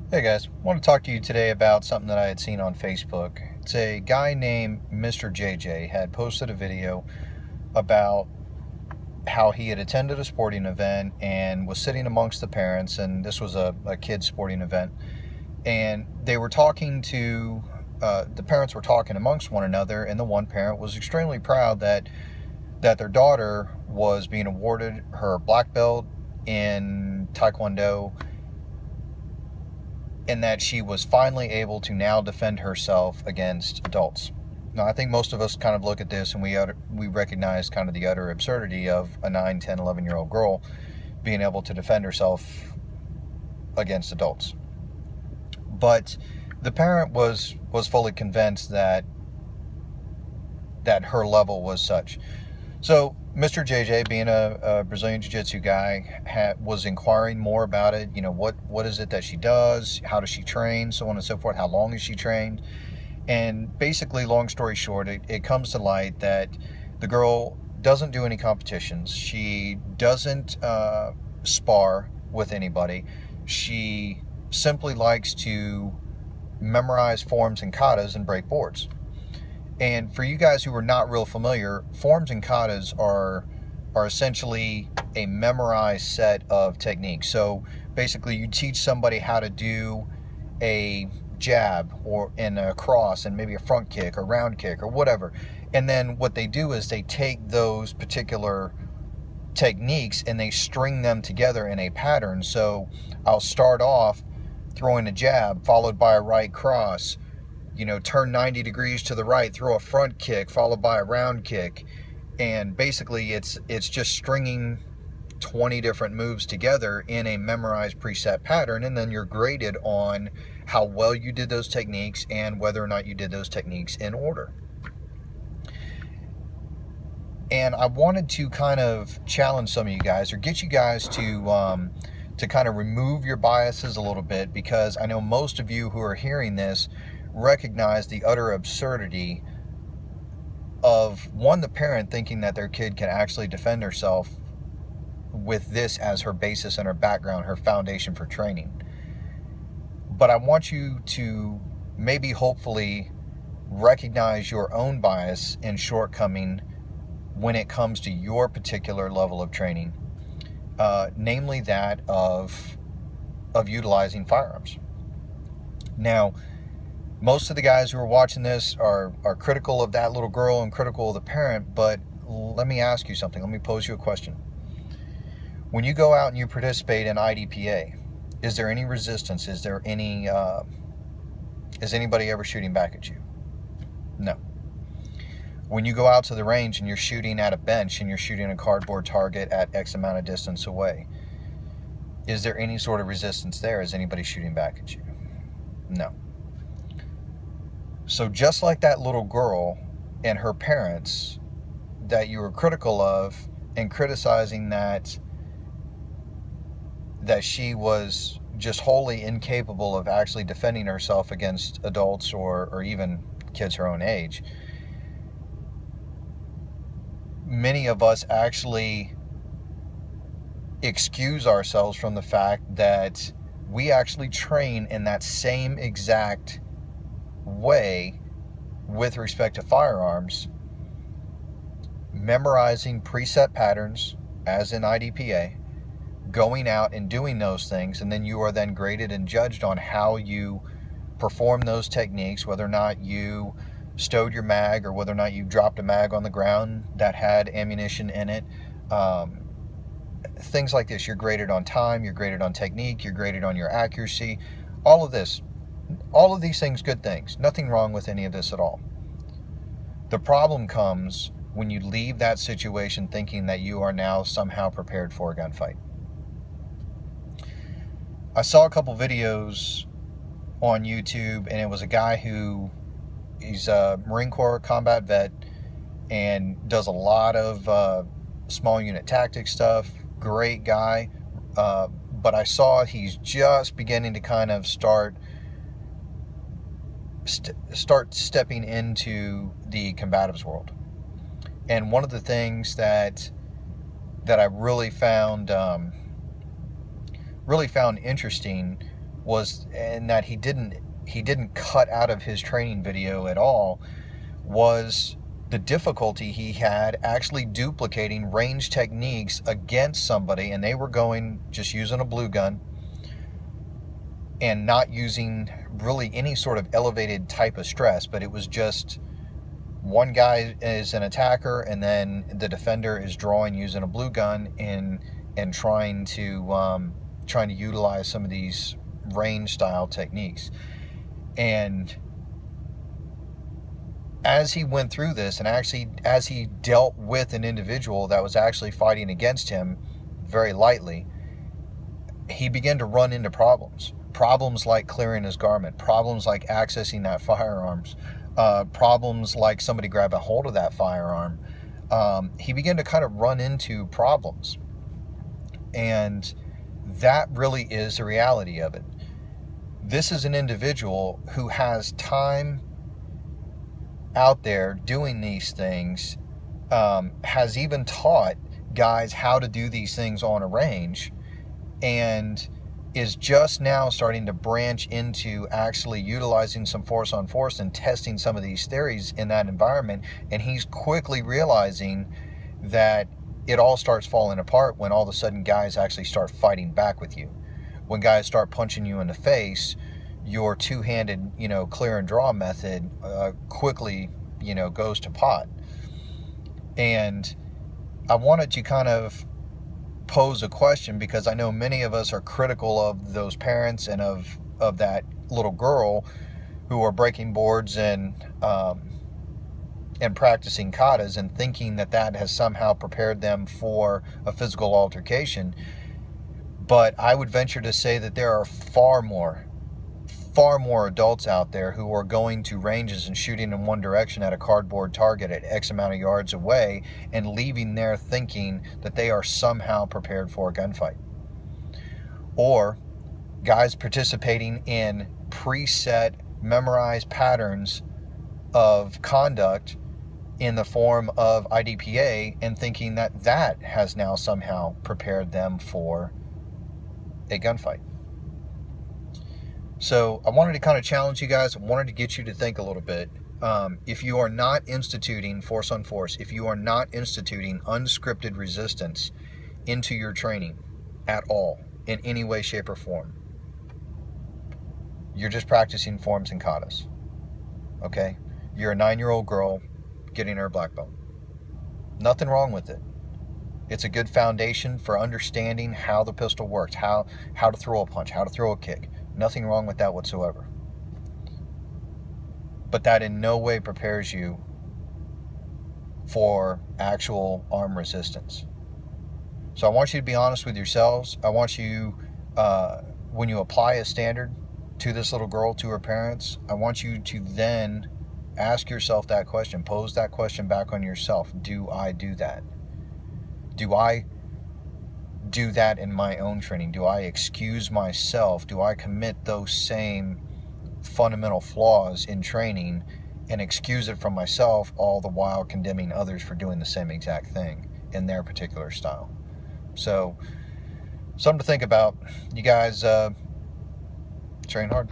Hey guys, I want to talk to you today about something that I had seen on Facebook. It's a guy named Mr. JJ had posted a video about how he had attended a sporting event and was sitting amongst the parents, and this was a kid's sporting event, and they were talking to, the parents were talking amongst one another, and the one parent was extremely proud that their daughter was being awarded her black belt in Taekwondo, in that she was finally able to now defend herself against adults. Now, I think most of us kind of look at this and we recognize kind of the utter absurdity of a 9, 10, 11-year-old girl being able to defend herself against adults. But the parent was fully convinced that her level was such. So Mr. JJ, being a Brazilian Jiu-Jitsu guy, was inquiring more about it. You know, what is it that she does? How does she train? So on and so forth. How long has she trained? And basically, long story short, it comes to light that the girl doesn't do any competitions. She doesn't spar with anybody. She simply likes to memorize forms and katas and break boards. And for you guys who are not real familiar, forms and katas are essentially a memorized set of techniques. So basically, you teach somebody how to do a jab or in a cross and maybe a front kick or round kick or whatever. And then what they do is they take those particular techniques and they string them together in a pattern. So I'll start off throwing a jab followed by a right cross, turn 90 degrees to the right, throw a front kick followed by a round kick. And basically it's just stringing 20 different moves together in a memorized preset pattern, and then you're graded on how well you did those techniques and whether or not you did those techniques in order. And I wanted to kind of challenge some of you guys, or get you guys to kind of remove your biases a little bit, because I know most of you who are hearing this recognize the utter absurdity of, one, the parent thinking that their kid can actually defend herself with this as her basis and her background, her foundation for training. But I want you to maybe hopefully recognize your own bias and shortcoming when it comes to your particular level of training, namely that of utilizing firearms. Now, most of the guys who are watching this are critical of that little girl and critical of the parent, but let me ask you something. Let me pose you a question. When you go out and you participate in IDPA, is there any resistance? Is there any, is anybody ever shooting back at you? No. When you go out to the range and you're shooting at a bench and you're shooting a cardboard target at X amount of distance away, is there any sort of resistance there? Is anybody shooting back at you? No. So just like that little girl and her parents that you were critical of and criticizing that she was just wholly incapable of actually defending herself against adults or even kids her own age, many of us actually excuse ourselves from the fact that we actually train in that same exact way with respect to firearms, memorizing preset patterns as in IDPA, going out and doing those things, and then you are then graded and judged on how you perform those techniques, whether or not you stowed your mag or whether or not you dropped a mag on the ground that had ammunition in it. Things like this. You're graded on time, you're graded on technique, you're graded on your accuracy. All of these things, good things. Nothing wrong with any of this at all. The problem comes when you leave that situation thinking that you are now somehow prepared for a gunfight. I saw a couple videos on YouTube, and it was a guy he's a Marine Corps combat vet and does a lot of small unit tactics stuff. Great guy. But I saw he's just beginning to kind of start stepping into the combatives world. And one of the things that I really found interesting and that he didn't cut out of his training video at all, was the difficulty he had actually duplicating range techniques against somebody, and they were just using a blue gun and not using really any sort of elevated type of stress, but it was just one guy is an attacker and then the defender is drawing using a blue gun and trying to utilize some of these range style techniques. And as he went through this, and actually as he dealt with an individual that was actually fighting against him very lightly, he began to run into problems like clearing his garment, problems like accessing that firearms, problems like somebody grab a hold of that firearm. He began to kind of run into problems, and that really is the reality of it. This is an individual who has time out there doing these things, has even taught guys how to do these things on a range, and is just now starting to branch into actually utilizing some force on force and testing some of these theories in that environment. And he's quickly realizing that it all starts falling apart when all of a sudden guys actually start fighting back with you. When guys start punching you in the face, your two-handed, clear and draw method quickly, goes to pot. And I wanted to kind of pose a question, because I know many of us are critical of those parents and of that little girl who are breaking boards and practicing katas and thinking that has somehow prepared them for a physical altercation. But I would venture to say that there are far more adults out there who are going to ranges and shooting in one direction at a cardboard target at X amount of yards away and leaving there thinking that they are somehow prepared for a gunfight. Or guys participating in preset, memorized patterns of conduct in the form of IDPA and thinking that has now somehow prepared them for a gunfight. So I wanted to kind of challenge you guys. I wanted to get you to think a little bit. If you are not instituting force on force, if you are not instituting unscripted resistance into your training at all, in any way, shape, or form, you're just practicing forms and katas. Okay? You're a 9-year-old girl getting her black belt. Nothing wrong with it. It's a good foundation for understanding how the pistol works, how to throw a punch, how to throw a kick. Nothing wrong with that whatsoever. But that in no way prepares you for actual arm resistance. So I want you to be honest with yourselves. I want you, when you apply a standard to this little girl, to her parents, I want you to then ask yourself that question. Pose that question back on yourself. Do I do that? Do I do that in my own training? Do I excuse myself? Do I commit those same fundamental flaws in training and excuse it from myself, all the while condemning others for doing the same exact thing in their particular style? So, something to think about. You guys train hard.